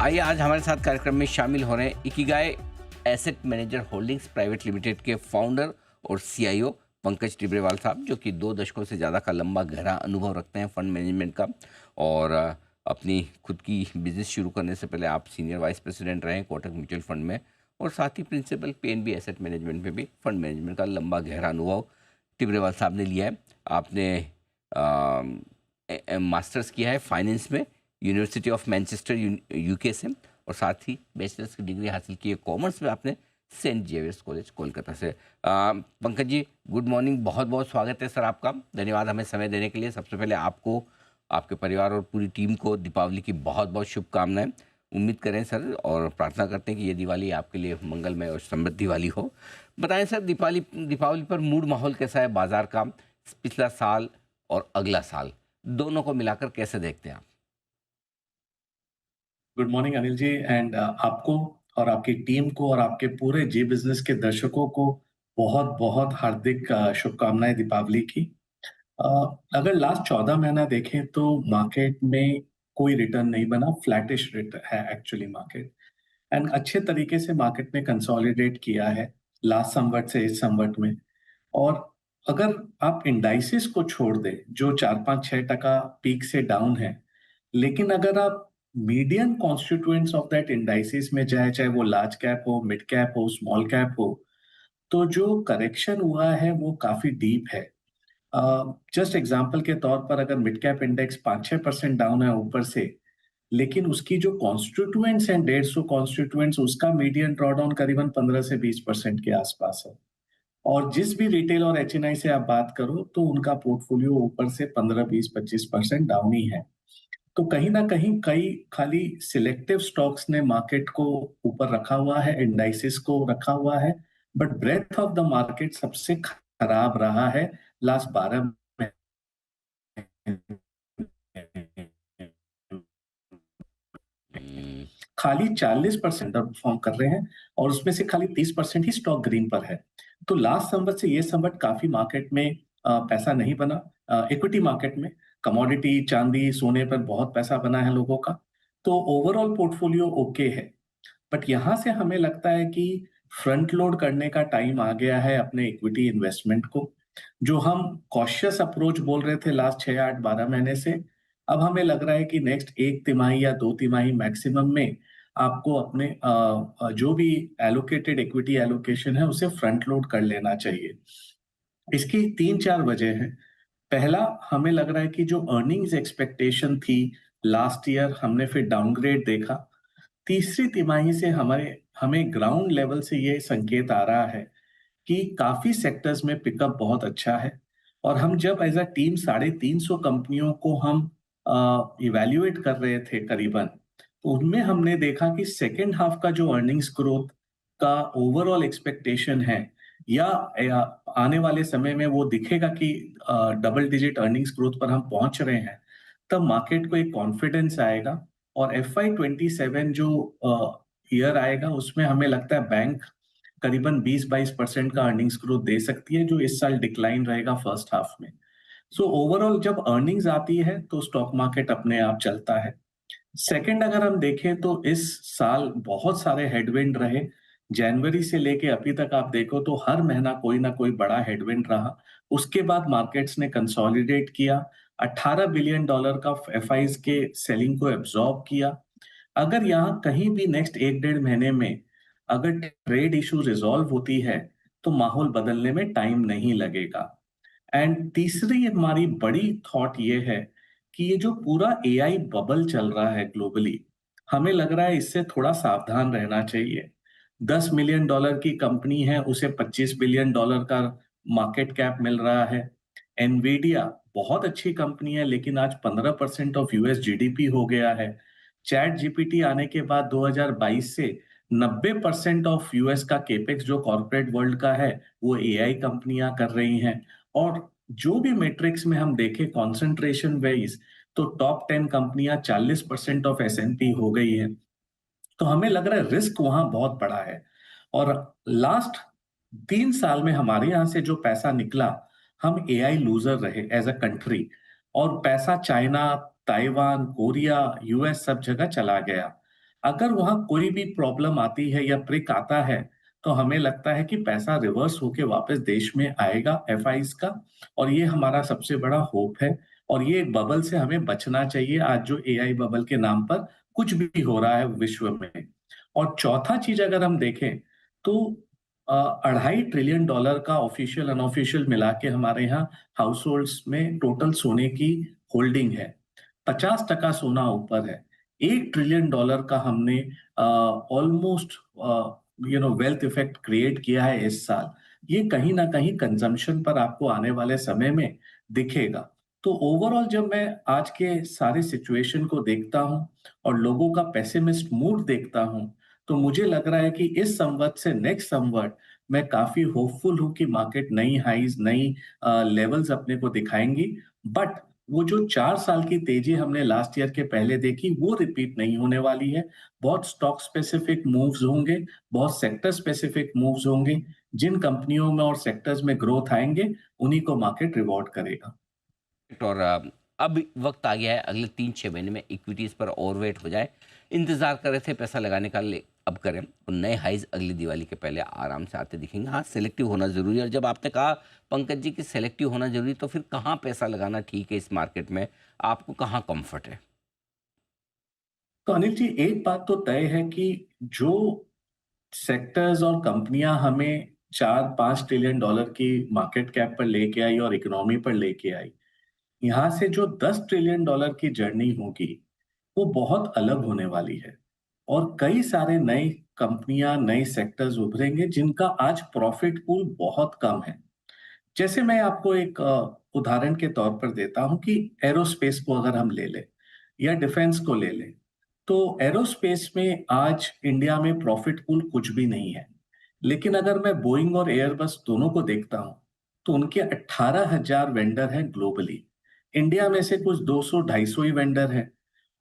आइए आज हमारे साथ कार्यक्रम में शामिल हो रहे हैं Ikigai asset manager holdings private limited के फाउंडर और सीईओ पंकज टिब्रेवाल साहब, जो कि 2 दशकों से ज़्यादा का लंबा गहरा अनुभव रखते हैं फंड मैनेजमेंट का। और अपनी खुद की बिजनेस शुरू करने से पहले आप सीनियर वाइस प्रेसिडेंट रहे हैं कोटक म्यूचुअल फंड में, और साथ ही प्रिंसिपल पीएनबी एसेट मैनेजमेंट में भी फंड मैनेजमेंट का लंबा गहरा अनुभव टिब्रेवाल साहब ने लिया है। आपने मास्टर्स किया है फाइनेंस में यूनिवर्सिटी ऑफ मैनचेस्टर यूके से, और साथ ही बैचलर्स की डिग्री हासिल की है कॉमर्स में आपने सेंट जेवियर्स कॉलेज कोलकाता से। पंकज जी, गुड मॉर्निंग, बहुत बहुत स्वागत है सर आपका। धन्यवाद हमें समय देने के लिए। सबसे पहले आपको, आपके परिवार और पूरी टीम को दीपावली की बहुत बहुत शुभकामनाएं। उम्मीद करें सर और प्रार्थना करते हैं कि ये दिवाली आपके लिए मंगलमय और समृद्धि वाली हो। बताएं सर, दीपावली पर मूड माहौल कैसा है बाजार का? पिछला साल और अगला साल दोनों को मिलाकर कैसे देखते हैं आप? Good morning Anil ji and आपको और आपकी टीम को और आपके पूरे जी बिजनेस के दर्शकों को बहुत बहुत हार्दिक शुभकामनाएं दीपावली की। अ, अगर लास्ट 14 महीना देखें तो मार्केट में कोई रिटर्न नहीं बना, फ्लैटिश रिटर्न है एक्चुअली मार्केट। एंड अच्छे तरीके से मार्केट में कंसोलिडेट किया है लास्ट संवट से इस संवट में। और अगर आप इंडाइसिस को छोड़ दें जो 4-5-6% पीक से डाउन है, लेकिन अगर आप median constituents of that indices में जाए, चाहे वो लार्ज कैप हो, मिड कैप हो, स्मॉल कैप हो, तो जो करेक्शन हुआ है वो काफी डीप है। जस्ट एग्जांपल के तौर पर अगर मिड कैप इंडेक्स 5-6% डाउन है ऊपर से, लेकिन उसकी जो कॉन्स्टिट्यूएंट्स हैं 150 कॉन्स्टिट्यूएंट्स, उसका मीडियन ड्रॉडाउन करीबन 15 से 20% के आसपास है। और जिस भी रिटेल और एचएनआई से आप बात करो तो उनका पोर्टफोलियो ऊपर से 15-20-25% डाउन ही है। तो कहीं ना कहीं कई खाली सिलेक्टिव स्टॉक्स ने मार्केट को ऊपर रखा हुआ है, इंडाइसिस को रखा हुआ है, but breadth of the market सबसे खराब रहा है लास्ट 12 हम्म। खाली 40% परफॉर्म कर रहे हैं और उसमें से खाली 30% ही स्टॉक ग्रीन पर है। तो लास्ट संवट से ये संवट काफी मार्केट में पैसा नहीं बना। इक्विटी मार्केट में कमोडिटी, चांदी, सोने पर बहुत पैसा बना है लोगों का। तो ओवरऑल पोर्टफोलियो ओके है, बट यहां से हमें लगता है कि फ्रंट लोड करने का टाइम आ गया है अपने इक्विटी इन्वेस्टमेंट को। जो हम कॉशियस अप्रोच बोल रहे थे लास्ट 6-8-12 महीने से, अब हमें लग रहा है कि नेक्स्ट एक तिमाही या 2 तिमाही मैक्सिमम में आपको अपने जो भी एलोकेटेड इक्विटी एलोकेशन है उसे फ्रंट लोड कर लेना चाहिए। इसकी 3-4 वजह है। पहला, हमें लग रहा है कि जो अर्निंग्स एक्सपेक्टेशन थी लास्ट ईयर, हमने फिर डाउनग्रेड देखा। तीसरी तिमाही से हमारे हमें ग्राउंड लेवल से ये संकेत आ रहा है कि काफी सेक्टर्स में पिकअप बहुत अच्छा है। और हम जब एज अ टीम 350 कंपनियों को हम इवैल्यूएट कर रहे थे करीबन, तो उनमें हमने देखा कि सेकेंड हाफ का जो अर्निंग्स ग्रोथ का ओवरऑल एक्सपेक्टेशन है, या आने वाले समय में वो दिखेगा कि डबल डिजिट अर्निंग्स ग्रोथ पर हम पहुंच रहे हैं, तब मार्केट को एक कॉन्फिडेंस आएगा। और FY27 जो ईयर आएगा उसमें हमें लगता है बैंक करीबन 20-22% का अर्निंग्स ग्रोथ दे सकती है, जो इस साल डिक्लाइन रहेगा फर्स्ट हाफ में। सो ओवरऑल जब अर्निंग्स आती है तो स्टॉक मार्केट अपने आप चलता है। सेकंड, अगर हम देखें तो इस साल बहुत सारे हेडविंड रहे। जनवरी से लेके अभी तक आप देखो तो हर महीना कोई ना कोई बड़ा हेडविंड रहा। उसके बाद मार्केट्स ने कंसोलिडेट किया, $18 बिलियन का एफआईज के सेलिंग को एब्जॉर्ब किया। अगर यहाँ कहीं भी नेक्स्ट 1-1.5 महीने में अगर ट्रेड इशू रिजॉल्व होती है तो माहौल बदलने में टाइम नहीं लगेगा। एंड तीसरी हमारी बड़ी थॉट ये है कि ये जो पूरा एआई बबल चल रहा है ग्लोबली, हमें लग रहा है इससे थोड़ा सावधान रहना चाहिए। $10 मिलियन की कंपनी है, उसे $25 बिलियन का मार्केट कैप मिल रहा है। एनवीडिया बहुत अच्छी कंपनी है, लेकिन आज 15% ऑफ यूएस जीडीपी हो गया है। चैट जीपीटी आने के बाद 2022 से 90% ऑफ यूएस का केपेक्स जो कॉर्पोरेट वर्ल्ड का है वो एआई कंपनियां कर रही हैं। और जो भी मैट्रिक्स में हम देखें कंसंट्रेशन वाइज, तो टॉप 10 कंपनियां 40% ऑफ एसएनपी हो गई है। तो हमें लग रहा है रिस्क वहां बहुत बड़ा है। और लास्ट 3 साल में हमारे यहाँ से जो पैसा निकला, हम एआई लूजर रहे एज अ कंट्री, और पैसा चाइना, ताइवान, कोरिया, यूएस सब जगह चला गया। अगर वहाँ कोई भी प्रॉब्लम आती है या ब्रेक आता है, तो हमें लगता है कि पैसा रिवर्स होके वापस देश में आएगा एफआईज का, और ये हमारा सबसे बड़ा होप है। और ये बबल से हमें बचना चाहिए, आज जो एआई बबल के नाम पर कुछ भी हो रहा है विश्व में। और चौथा चीज अगर हम देखें तो $2.5 ट्रिलियन का ऑफिशियल अनऑफिशियल मिला के हमारे यहाँ हाउस होल्ड्स में टोटल सोने की होल्डिंग है। 50% सोना ऊपर है। $1 ट्रिलियन का हमने ऑलमोस्ट वेल्थ इफेक्ट क्रिएट किया है इस साल। ये कहीं ना कहीं कंजम्पशन पर आपको आने वाले समय में दिखेगा। तो ओवरऑल जब मैं आज के सारे सिचुएशन को देखता हूँ और लोगों का पेसिमिस्ट मूड देखता हूँ, तो मुझे लग रहा है कि इस संवत से नेक्स्ट संवत मैं काफी होपफुल हूँ कि मार्केट नई हाईज, नई लेवल्स अपने को दिखाएंगी। बट वो जो 4 साल की तेजी हमने लास्ट ईयर के पहले देखी, वो रिपीट नहीं होने वाली है। बहुत स्टॉक स्पेसिफिक मूव्स होंगे, बहुत सेक्टर स्पेसिफिक मूव्स होंगे। जिन कंपनियों में और सेक्टर्स में ग्रोथ आएंगे, उन्हीं को मार्केट रिवॉर्ड करेगा। और अब वक्त आ गया है अगले 3-6 महीने में इक्विटीज़ पर ओवरवेट हो जाए। इंतज़ार कर रहे थे पैसा लगाने का, ले अब करें। और नए हाइज़ अगली दिवाली के पहले आराम से आते दिखेंगे। हाँ, सेलेक्टिव होना ज़रूरी है। और जब आपने कहा पंकज जी कि सेलेक्टिव होना ज़रूरी, तो फिर कहाँ पैसा लगाना ठीक है इस मार्केट में? आपको कहाँ कम्फ़र्ट है? तो अनिल जी, एक बात तो तय है कि जो सेक्टर्स और कंपनियां हमें 4-5 ट्रिलियन डॉलर की मार्केट कैप पर लेके आई और इकोनॉमी पर लेके आई, यहाँ से जो 10 ट्रिलियन डॉलर की जर्नी होगी, वो बहुत अलग होने वाली है। और कई सारे नए कंपनियां, नए सेक्टर्स उभरेंगे जिनका आज प्रॉफिट पूल बहुत कम है। जैसे मैं आपको एक उदाहरण के तौर पर देता हूं कि एरोस्पेस को अगर हम ले लें या डिफेंस को ले लें, तो एरोस्पेस में आज इंडिया में प्रॉफिट पूल कुछ भी नहीं है। लेकिन अगर मैं बोइंग और एयरबस दोनों को देखता हूं, तो उनके 18,000 वेंडर हैं ग्लोबली। इंडिया में से कुछ 200-250 ही वेंडर हैं।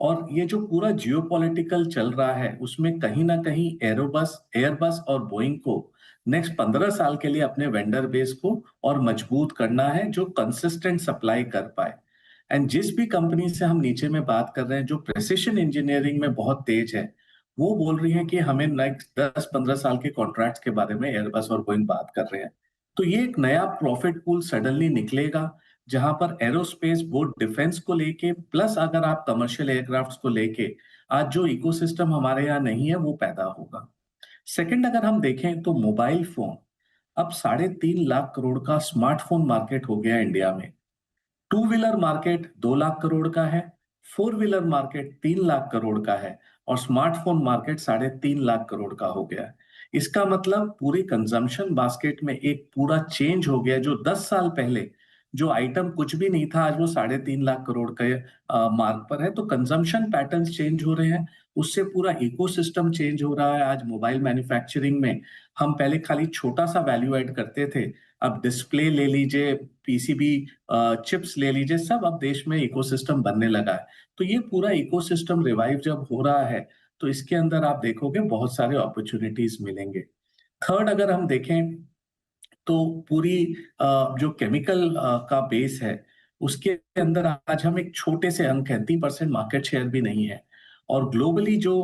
और ये जो पूरा जियोपॉलिटिकल चल रहा है, उसमें कहीं ना कहीं एरोबस, एयरबस और बोइंग को नेक्स्ट 15 साल के लिए अपने वेंडर बेस को और मजबूत करना है, जो कंसिस्टेंट सप्लाई कर पाए। एंड जिस भी कंपनी से हम नीचे में बात कर रहे हैं, जो प्रेसिशन इंजीनियरिंग में बहुत तेज है, वो बोल रही है कि हमें नेक्स्ट 10-15 साल के कॉन्ट्रैक्ट्स के बारे में एयरबस और बोइंग बात कर रहे हैं। तो ये एक नया प्रॉफिट पूल सडनली निकलेगा, जहां पर एरोस्पेस, बोथ डिफेंस को लेके प्लस अगर आप कमर्शियल एयरक्राफ्ट्स को लेके, आज जो इकोसिस्टम हमारे यहाँ नहीं है, वो पैदा होगा। सेकंड अगर हम देखें तो मोबाइल फोन, अब 3.5 लाख करोड़ का स्मार्टफोन मार्केट हो गया इंडिया में। Two wheeler market 2 lakh crore का है, four wheeler market 3 lakh crore का है, और स्मार्टफोन मार्केट 3.5 लाख करोड़ का हो गया है। इसका मतलब पूरी कंजम्पशन बास्केट में एक पूरा चेंज हो गया। जो 10 साल पहले जो आइटम कुछ भी नहीं था, आज वो 3.5 लाख करोड़ के मार्क पर है। तो कंजम्पशन पैटर्न्स चेंज हो रहे हैं, उससे पूरा इकोसिस्टम चेंज हो रहा है। आज मोबाइल मैन्युफैक्चरिंग में हम पहले खाली छोटा सा वैल्यू ऐड करते थे, अब डिस्प्ले ले लीजिए, पीसीबी चिप्स ले लीजिए, सब अब देश में इकोसिस्टम बनने लगा है। तो ये पूरा इकोसिस्टम रिवाइव जब हो रहा है, तो इसके अंदर आप देखोगे बहुत सारे अपॉर्चुनिटीज मिलेंगे। थर्ड अगर हम देखें तो पूरी जो केमिकल का बेस है, उसके अंदर आज हम एक छोटे से अंक हैं, 3% मार्केट शेयर भी नहीं है। और ग्लोबली जो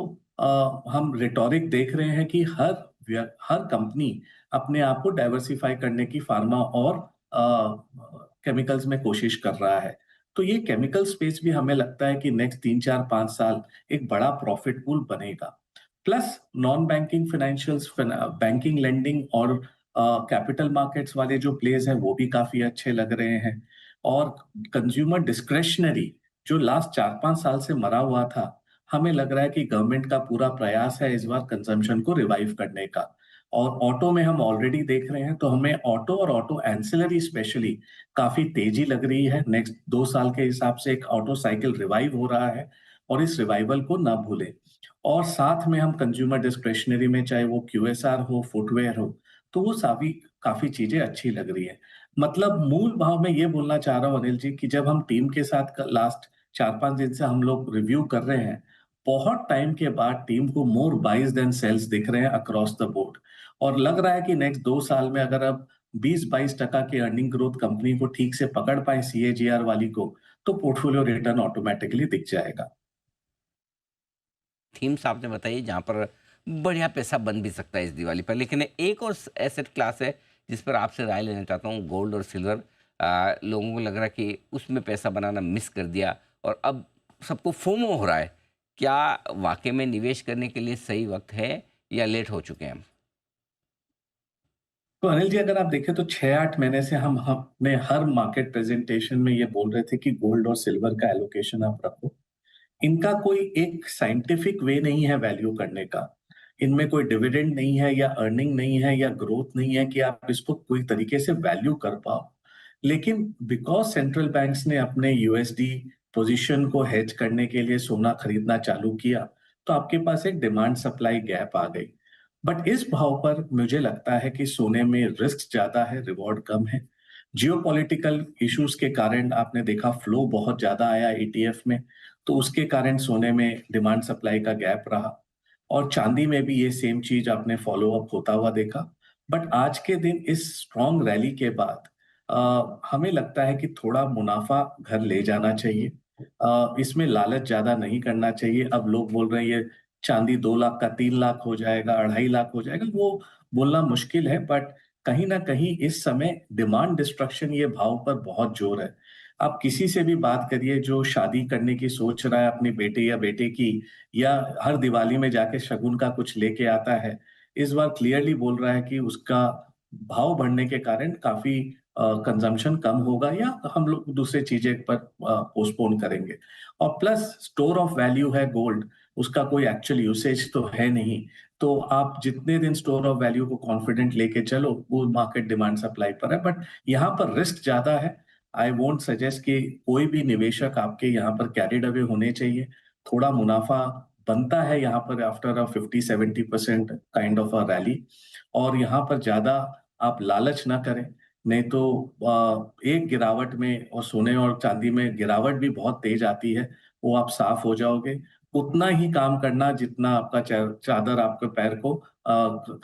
हम रिटोरिक देख रहे हैं कि हर कंपनी अपने आप को डाइवर्सिफाई करने की फार्मा और केमिकल्स में कोशिश कर रहा है। तो ये केमिकल स्पेस भी हमें लगता है कि नेक्स्ट 3-4-5 साल एक बड़ा प्रॉफिट पूल बनेगा। Plus non banking financials, banking, lending और कैपिटल मार्केट्स वाले जो प्लेस हैं, वो भी काफी अच्छे लग रहे हैं। और कंज्यूमर डिस्क्रेशनरी जो लास्ट 4-5 साल से मरा हुआ था, हमें लग रहा है कि गवर्नमेंट का पूरा प्रयास है इस बार कंजम्पशन को रिवाइव करने का। और ऑटो में हम ऑलरेडी देख रहे हैं, तो हमें ऑटो और ऑटो एंसिलरी स्पेशली काफी तेजी लग रही है। नेक्स्ट 2 साल के हिसाब से एक ऑटो साइकिल रिवाइव हो रहा है, और इस रिवाइवल को ना भूलें। और साथ में हम कंज्यूमर डिस्क्रेशनरी में, चाहे वो क्यूएसआर हो, फुटवेयर हो, तो वो सभी काफी चीजें अच्छी लग रही है। मतलब मूल भाव में ये बोलना चाह रहा हूँ अनिल जी, कि जब हम टीम के साथ लास्ट 4-5 दिन से हम लोग रिव्यू कर रहे हैं, बहुत टाइम के बाद टीम को मोर बाइज देन सेल्स दिख रहे हैं अक्रॉस द बोर्ड। और लग रहा है कि नेक्स्ट 2 साल में अगर अब 20-22% की अर्निंग ग्रोथ कंपनी को ठीक से पकड़ पाए, सीएजीआर वाली को, तो पोर्टफोलियो रिटर्न ऑटोमेटिकली दिख जाएगा। थीम्स आपने बताई जहाँ पर बढ़िया पैसा बन भी सकता है इस दिवाली पर, लेकिन एक और एसेट क्लास है जिस पर आपसे राय लेना चाहता हूँ, गोल्ड और सिल्वर। लोगों को लग रहा है कि उसमें पैसा बनाना मिस कर दिया और अब सबको फोमो हो रहा है। क्या वाकई में निवेश करने के लिए सही वक्त है या लेट हो चुके हैं हम? तो अनिल जी, अगर आप देखें तो 6-8 महीने से हम अपने हर मार्केट प्रेजेंटेशन में ये बोल रहे थे कि गोल्ड और सिल्वर का एलोकेशन आप रखो। इनका कोई एक साइंटिफिक वे नहीं है वैल्यू करने का। इनमें कोई डिविडेंड नहीं है या अर्निंग नहीं है या ग्रोथ नहीं है कि आप इसको कोई तरीके से वैल्यू कर पाओ। लेकिन बिकॉज़ सेंट्रल बैंक्स ने अपने यूएसडी पोज़ीशन को हेज करने के लिए सोना खरीदना चालू किया, तो आपके पास एक डिमांड सप्लाई गैप आ गई। बट इस भाव पर मुझे लगता है कि सोने में रिस्क ज़्यादा है, रिवॉर्ड कम है। जियोपॉलिटिकल इश्यूज़ के कारण आपने देखा फ्लो बहुत ज़्यादा आया ईटीएफ में, तो उसके कारण सोने में डिमांड सप्लाई का गैप रहा। और चांदी में भी ये सेम चीज़ आपने फ़ॉलो अप होता हुआ देखा। बट आज के दिन इस स्ट्रॉन्ग रैली के बाद हमें लगता है कि थोड़ा मुनाफ़ा घर ले जाना चाहिए। इसमें लालच ज़्यादा नहीं करना चाहिए। अब लोग बोल रहे हैं ये चांदी 2 लाख का 3 लाख हो जाएगा, 2.5 लाख हो जाएगा, वो बोलना मुश्किल है, बट कहीं न कहीं इस समय डिमांड डिस्ट्रक्शन ये भाव पर बहुत ज़ोर है। आप किसी से भी बात करिए जो शादी करने की सोच रहा है अपने बेटे या बेटे की, या हर दिवाली में जाके शगुन का कुछ लेके आता है, इस बार क्लियरली बोल रहा है कि उसका भाव बढ़ने के कारण काफ़ी कंज़म्पशन कम होगा या हम लोग दूसरे चीज़ें पर पोस्टपोन करेंगे। और प्लस स्टोर ऑफ वैल्यू है गोल्ड, उसका कोई एक्चुअल यूसेज तो है नहीं। तो आप जितने दिन स्टोर ऑफ वैल्यू को कॉन्फिडेंट लेके चलो, वो मार्केट डिमांड सप्लाई पर है, बट यहाँ पर रिस्क ज़्यादा है। आई वोंट सजेस्ट कि कोई भी निवेशक आपके यहाँ पर कैरिड अवे होने चाहिए। थोड़ा मुनाफ़ा बनता है यहाँ पर after a 50-70% kind of a rally, और यहाँ पर ज़्यादा आप लालच ना करें, नहीं तो एक गिरावट में, और सोने और चांदी में गिरावट भी बहुत तेज़ आती है, वो आप साफ हो जाओगे। उतना ही काम करना जितना आपका चादर आपके पैर को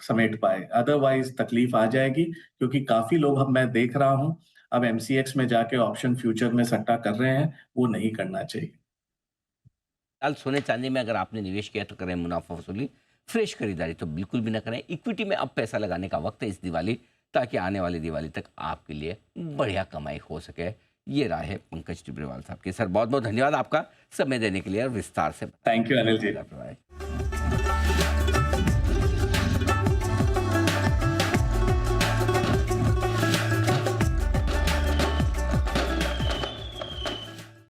समेट पाए, अदरवाइज़ तकलीफ आ जाएगी, क्योंकि काफ़ी लोग अब मैं देख रहा हूँ, अब एमसीएक्स में जाके ऑप्शन फ्यूचर में सट्टा कर रहे हैं, वो नहीं करना चाहिए। फिलहाल सोने चांदी में अगर आपने निवेश किया तो करें मुनाफा वसूली, फ्रेश खरीदारी तो बिल्कुल भी ना करें। इक्विटी में अब पैसा लगाने का वक्त है इस दिवाली, ताकि आने वाली दिवाली तक आपके लिए बढ़िया कमाई हो सके। ये राय है पंकज टिब्रेवाल साहब की। सर बहुत बहुत धन्यवाद आपका समय देने के लिए और विस्तार से थैंक यू अनिल जी। बताया।